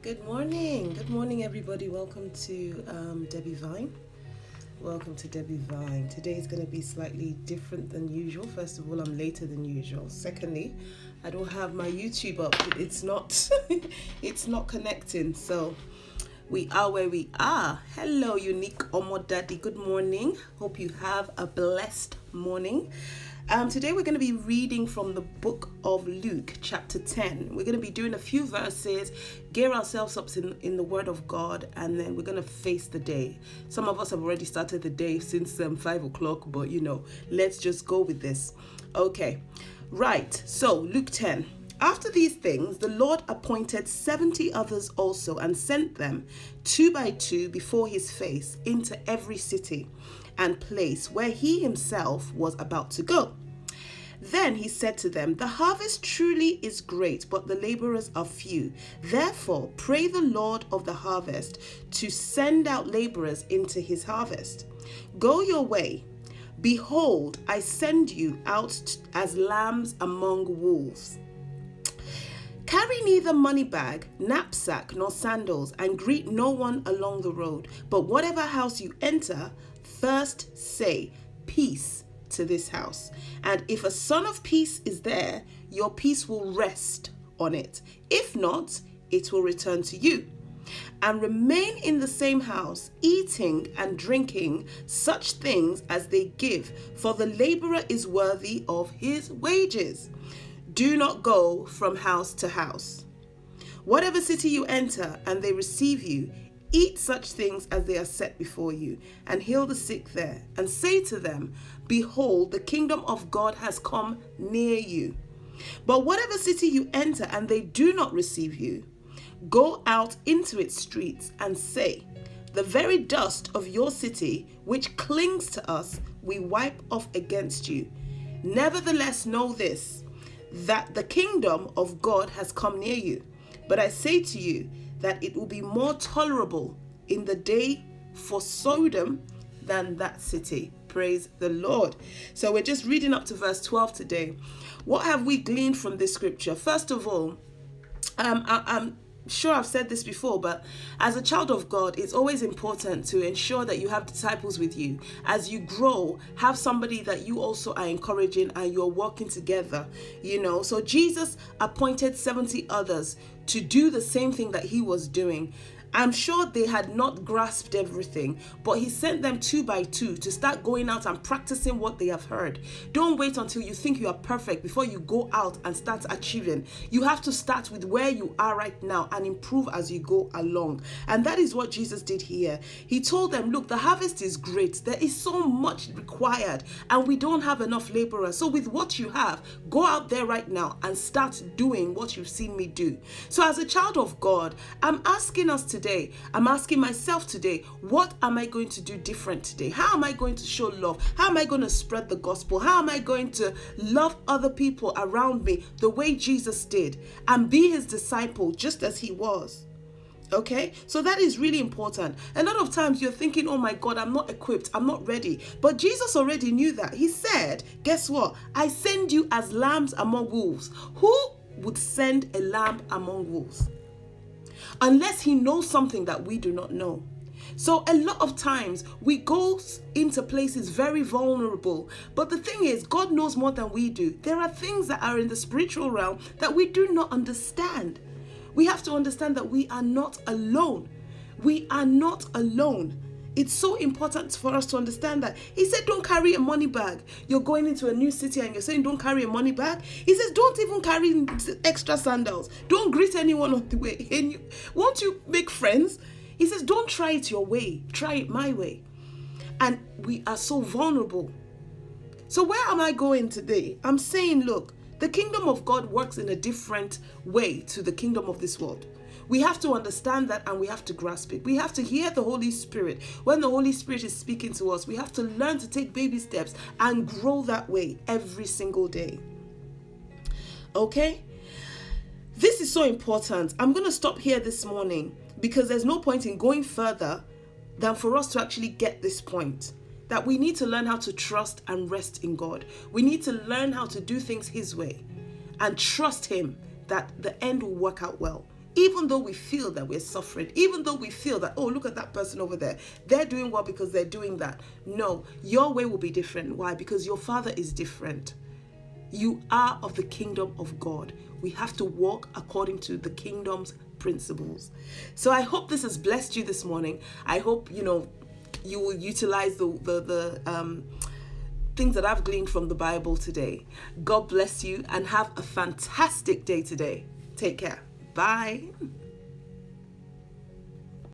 Good morning. Good morning, everybody. Welcome to Debbie Vine. Welcome to Debbie Vine. Today is going to be slightly different than usual. First of all, I'm later than usual. Secondly, I don't have my YouTube up. It's not it's not connecting. So we are where we are. Hello, Unique Omo Daddy. Good morning. Hope you have a blessed morning. Today we're going to be reading from the book of Luke, chapter 10. We're going to be doing a few verses, gear ourselves up in the Word of God, and then we're going to face the day. Some of us have already started the day since 5 o'clock, but let's just go with this. Okay, right. So Luke 10. After these things, the Lord appointed 70 others also and sent them 2 by 2 before his face into every city and place where he himself was about to go. Then he said to them, "The harvest truly is great, but the laborers are few. Therefore, pray the Lord of the harvest to send out laborers into his harvest. Go your way. Behold, I send you out as lambs among wolves. Carry neither money bag, knapsack, nor sandals, and greet no one along the road. But whatever house you enter, first say, 'Peace to this house.' And if a son of peace is there, your peace will rest on it. If not, it will return to you. And remain in the same house, eating and drinking such things as they give, for the laborer is worthy of his wages. Do not go from house to house. Whatever city you enter and they receive you, eat such things as they are set before you, and heal the sick there, and say to them, 'Behold, the kingdom of God has come near you.' But whatever city you enter and they do not receive you, go out into its streets and say, 'The very dust of your city, which clings to us, we wipe off against you.' Nevertheless, know this, that the kingdom of God has come near you. But I say to you that it will be more tolerable in the day for Sodom than that city." Praise the Lord. So we're just reading up to verse 12 today. What have we gleaned from this scripture? First of all, I'm sure I've said this before, but as a child of God, it's always important to ensure that you have disciples with you. As you grow, have somebody that you also are encouraging and you're working together, So Jesus appointed 70 others to do the same thing that he was doing. I'm sure they had not grasped everything, but he sent them 2 by 2 to start going out and practicing what they have heard. Don't wait until you think you are perfect before you go out and start achieving. You have to start with where you are right now and improve as you go along. And that is what Jesus did here. He told them, look, the harvest is great. There is so much required and we don't have enough laborers. So with what you have, go out there right now and start doing what you've seen me do. So as a child of God, I'm asking us today, I'm asking myself today, what am I going to do different today? How am I going to show love? How am I going to spread the gospel? How am I going to love other people around me the way Jesus did and be his disciple just as he was? Okay, so that is really important. A lot of times you're thinking, oh my God, I'm not equipped, I'm not ready. But Jesus already knew that. He said, guess what? I send you as lambs among wolves. Who would send a lamb among wolves? Unless he knows something that we do not know. So a lot of times we go into places very vulnerable. But the thing is, God knows more than we do. There are things that are in the spiritual realm that we do not understand. We have to understand that we are not alone. We are not alone. It's so important for us to understand that. He said, don't carry a money bag. You're going into a new city and you're saying, don't carry a money bag. He says, don't even carry extra sandals. Don't greet anyone on the way. And won't you make friends? He says, don't try it your way. Try it my way. And we are so vulnerable. So where am I going today? I'm saying, look, the kingdom of God works in a different way to the kingdom of this world. We have to understand that and we have to grasp it. We have to hear the Holy Spirit. When the Holy Spirit is speaking to us, we have to learn to take baby steps and grow that way every single day. Okay? This is so important. I'm going to stop here this morning because there's no point in going further than for us to actually get this point. That we need to learn how to trust and rest in God. We need to learn how to do things his way and trust him that the end will work out well. even though we feel that we're suffering, even though we feel that, oh, look at that person over there, they're doing well because they're doing that. No, your way will be different. Why? Because your Father is different. You are of the kingdom of God. We have to walk according to the kingdom's principles. So I hope this has blessed you this morning. I hope, you will utilize the things that I've gleaned from the Bible today. God bless you and have a fantastic day today. Take care. Bye.